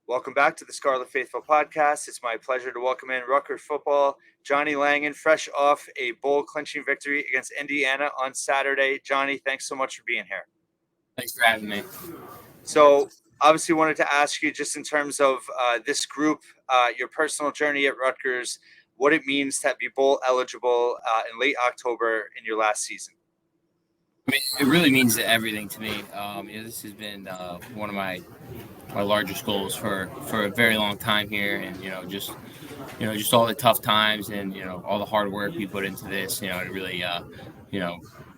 Welcome back to the Scarlet Faithful podcast. It's my pleasure to welcome in Rutgers football, Johnny Langan, fresh off a bowl-clinching victory against Indiana on Saturday. Johnny, thanks so much for being here. Thanks for having me. So, obviously wanted to ask you just in terms of this group, your personal journey at Rutgers, what it means to be bowl eligible in late October in your last season. I mean, it really means everything to me. This has been one of my largest goals for a very long time here, and just all the tough times and all the hard work we put into this. It really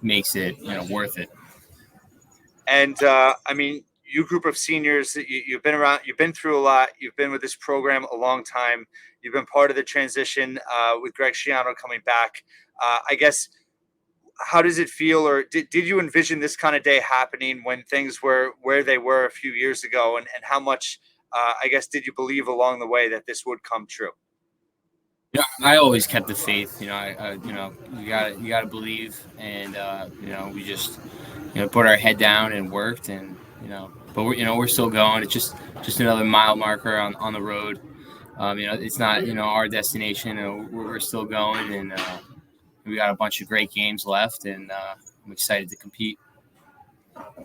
makes it worth it. And I mean, you group of seniors, you've been around, you've been through a lot. You've been with this program a long time. You've been part of the transition with Greg Schiano coming back. I guess, how does it feel, or did you envision this kind of day happening when things were where they were a few years ago? And how much, I guess, did you believe along the way that this would come true? Yeah, I always kept the faith. You gotta believe, and we just put our head down and worked, and but we're still going. It's just another mile marker on the road. It's not our destination. We're still going, and we got a bunch of great games left, and I'm excited to compete.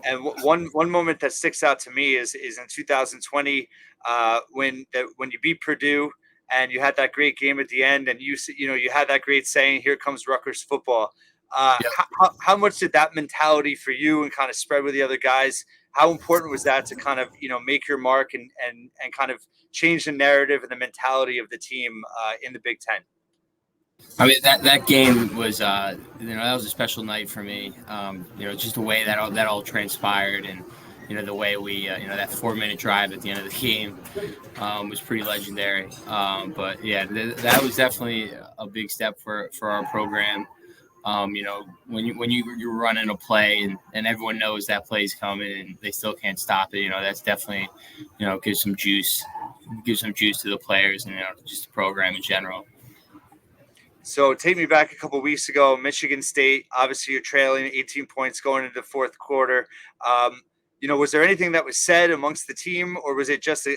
And one moment that sticks out to me is in 2020 when you beat Purdue and you had that great game at the end, and you had that great saying, "Here comes Rutgers football." Yep. How much did that mentality for you and kind of spread with the other guys? How important was that to kind of make your mark and kind of change the narrative and the mentality of the team in the Big Ten? I mean, that game was that was a special night for me. Just the way that all transpired, and the way we that 4-minute drive at the end of the game was pretty legendary. But yeah, that was definitely a big step for our program. When you're running a play and everyone knows that play's coming and they still can't stop it, that's definitely gives some juice to the players and just the program in general. So take me back a couple of weeks ago, Michigan State. Obviously, you're trailing 18 points going into the fourth quarter. Was there anything that was said amongst the team, or was it just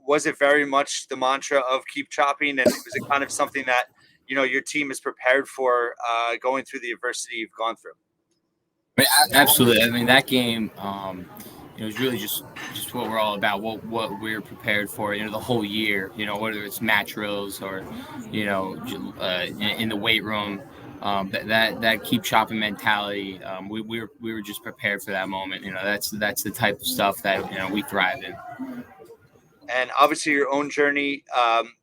was it very much the mantra of keep chopping, and was it kind of something that your team is prepared for going through the adversity you've gone through? Absolutely. I mean, that game, it was really just what we're all about, what we're prepared for, the whole year, whether it's mat drills or, in the weight room, that keep chopping mentality. We were just prepared for that moment. That's the type of stuff that, we thrive in. And obviously your own journey,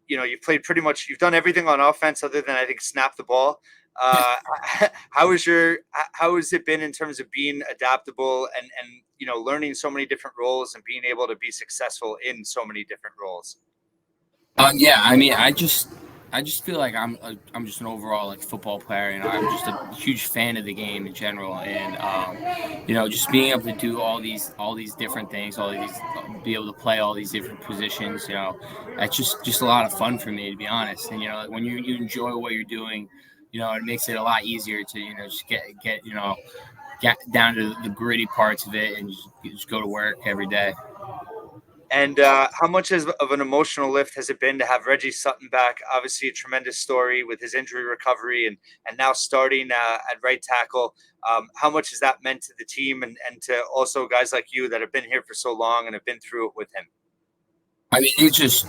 you've played pretty much, you've done everything on offense other than I think snap the ball. How has it been in terms of being adaptable and learning so many different roles and being able to be successful in so many different roles? Yeah, I mean, I just feel like I'm just an overall football player. I'm just a huge fan of the game in general, and just being able to do all these different things, be able to play all these different positions. That's just a lot of fun for me, to be honest. And when you enjoy what you're doing, it makes it a lot easier to just get down to the gritty parts of it and just go to work every day. And how much of an emotional lift has it been to have Reggie Sutton back? Obviously, a tremendous story with his injury recovery and now starting at right tackle. How much has that meant to the team and to also guys like you that have been here for so long and have been through it with him? I mean, it just,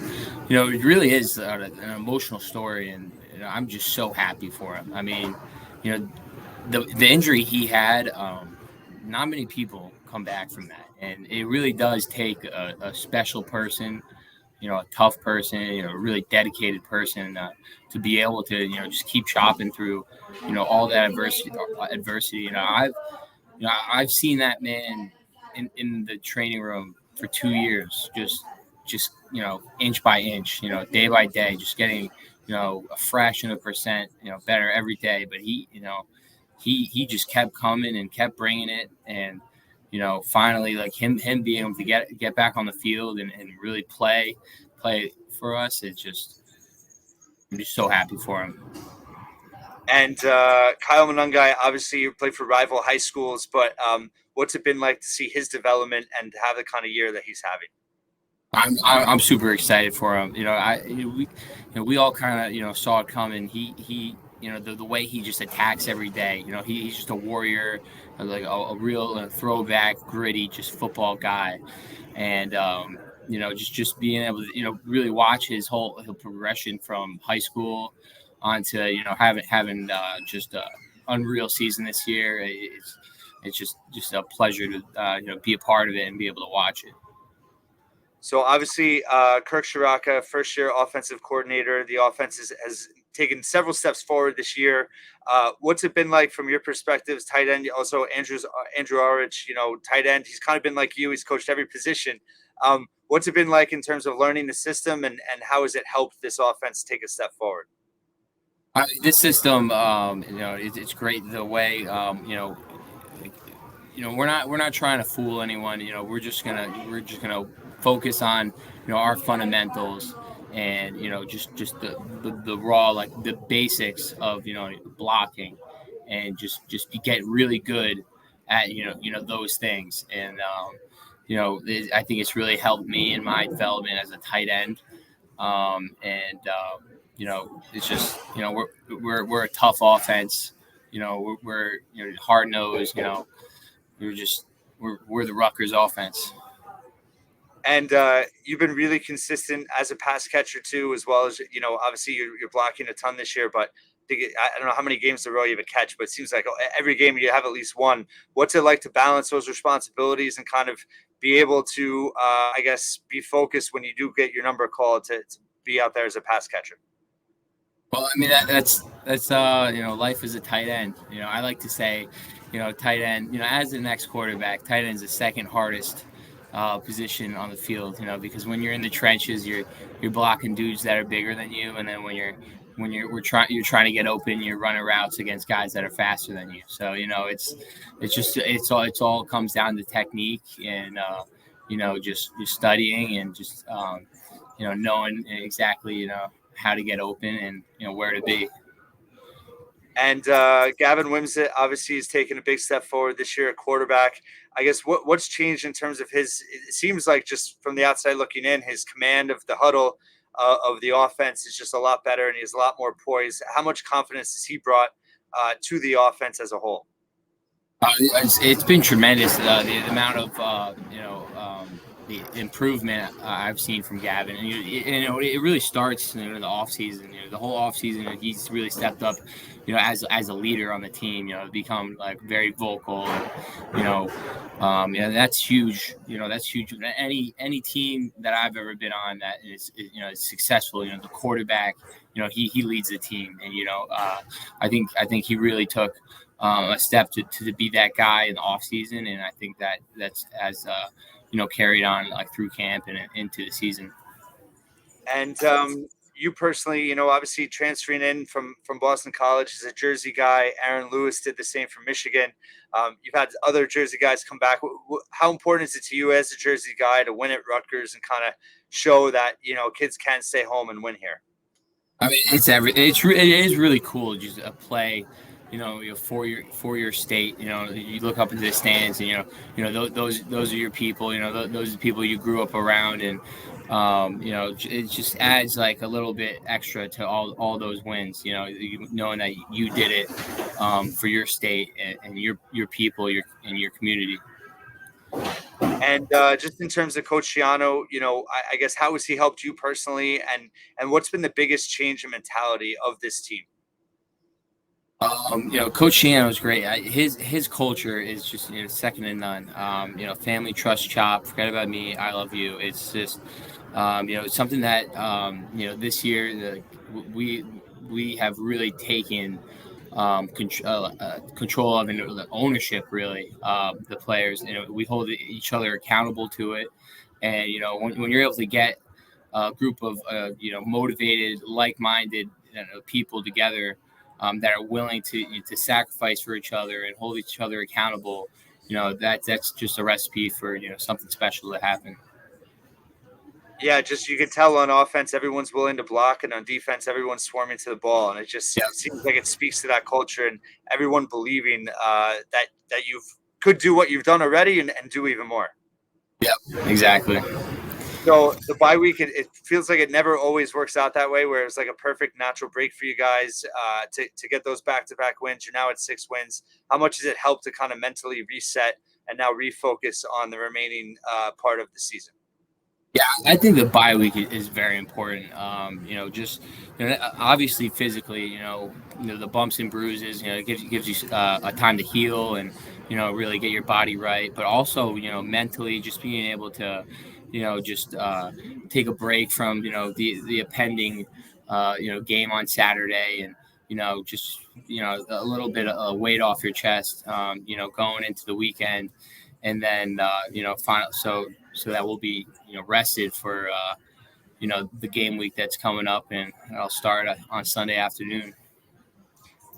it really is an emotional story, and I'm just so happy for him. I mean, the injury he had, not many people come back from that, and it really does take a special person, a tough person, a really dedicated person to be able to, just keep chopping through, all that adversity. I've seen that man in the training room for 2 years, just inch by inch, day by day, just getting, a fraction of a percent, better every day. But he just kept coming and kept bringing it. And, finally, like him being able to get back on the field and really play for us, I'm just so happy for him. And Kyle Monangai, obviously you played for rival high schools, but what's it been like to see his development and have the kind of year that he's having? I'm super excited for him. We all kind of saw it coming. He the way he just attacks every day. He's just a warrior, like a real throwback, gritty, just football guy, and just being able to really watch his whole progression from high school onto having just a unreal season this year. It's just a pleasure to be a part of it and be able to watch it. So obviously, Kirk Shaka, first-year offensive coordinator, the offense has taken several steps forward this year. What's it been like from your perspective as tight end? Also, Andrew Arich, tight end. He's kind of been like you. He's coached every position. What's it been like in terms of learning the system, and how has it helped this offense take a step forward? This system, it's great the way, we're not trying to fool anyone. We're just gonna focus on our fundamentals and just the raw, like the basics of blocking, and just get really good at those things. And I think it's really helped me in my development as a tight end. It's just we're a tough offense. We're hard nosed. We're the Rutgers offense. And you've been really consistent as a pass catcher too, as well as obviously you're blocking a ton this year. But I don't know how many games in a row you have a catch, but it seems like every game you have at least one. What's it like to balance those responsibilities and kind of be able to, I guess, be focused when you do get your number called to be out there as a pass catcher? Well, I mean that's life as a tight end. I like to say, tight end. As the next quarterback, tight end is the second hardest position on the field. Because when you're in the trenches, you're blocking dudes that are bigger than you, and then when you're trying to get open, you're running routes against guys that are faster than you. So it's all comes down to technique and just studying and just knowing exactly how to get open and where to be. And Gavin Wimsatt obviously has taken a big step forward this year at quarterback. I guess what's changed in terms of his? It seems like just from the outside looking in, his command of the huddle of the offense is just a lot better, and he has a lot more poise. How much confidence has he brought to the offense as a whole? It's been tremendous. The amount of the improvement I've seen from Gavin, and it really starts in the off season. The whole off season, he's really stepped up, as a leader on the team. Become like very vocal. That's huge. That's huge. Any team that I've ever been on that is successful. The quarterback, he leads the team, and I think he really took a step to be that guy in the off season, and I think that's as carried on like through camp and into the season. And you personally, obviously transferring in from Boston College as a Jersey guy. Aaron Lewis did the same for Michigan. You've had other Jersey guys come back. How important is it to you as a Jersey guy to win at Rutgers and kind of show that kids can stay home and win here? I mean, it is really cool just a play. For your state, you look up into the stands, and those are your people. Those are the people you grew up around, and it just adds like a little bit extra to all those wins. Knowing that you did it for your state and your people, your community. And just in terms of Coach Schiano, I guess how has he helped you personally, and what's been the biggest change in mentality of this team? Coach Shan was great. His culture is just second to none. Family, trust, chop. Forget about me. I love you. It's just it's something that this year we have really taken control of and ownership. Really, the players. We hold each other accountable to it. And when you're able to get a group of motivated, like-minded people together. That are willing to sacrifice for each other and hold each other accountable, that's just a recipe for something special to happen. Yeah, just you can tell on offense everyone's willing to block, and on defense everyone's swarming to the ball, and it just seems like it speaks to that culture and everyone believing that you could do what you've done already and do even more. Yeah, exactly. So the bye week, it feels like it never always works out that way, where it's like a perfect natural break for you guys to get those back-to-back wins. You're now at 6 wins. How much does it help to kind of mentally reset and now refocus on the remaining part of the season? Yeah, I think the bye week is very important. Just obviously physically, the bumps and bruises, it gives you a time to heal and really get your body right. But also, mentally, just being able to, just take a break from the impending, game on Saturday, and just a little bit of weight off your chest, going into the weekend, and then final so that we'll be rested for the game week that's coming up, and I'll start on Sunday afternoon.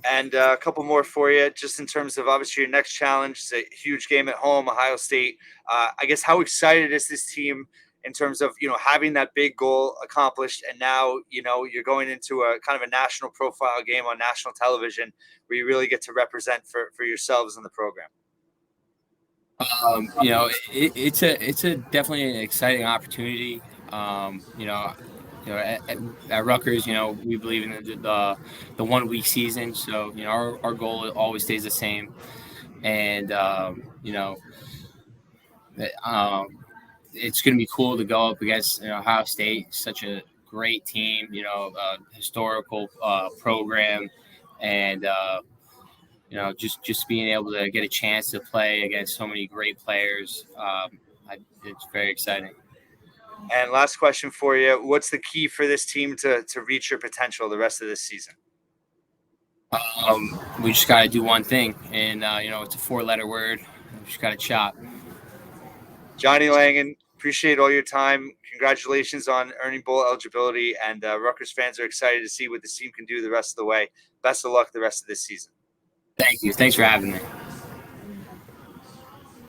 And a couple more for you, just in terms of obviously your next challenge. It's a huge game at home, Ohio State. I guess how excited is this team in terms of having that big goal accomplished, and now you're going into a kind of a national profile game on national television where you really get to represent for yourselves in the program. It's a definitely an exciting opportunity. At Rutgers, we believe in the 1 week season. So, our goal always stays the same. And, it's going to be cool to go up against Ohio State, such a great team, historical program. And, just being able to get a chance to play against so many great players, it's very exciting. And last question for you: what's the key for this team to reach your potential the rest of this season? We just got to do one thing, and it's a 4-letter word. We just got to chop. Johnny Langan, appreciate all your time. Congratulations on earning bowl eligibility, and Rutgers fans are excited to see what this team can do the rest of the way. Best of luck the rest of this season. Thank you. Thanks for having me.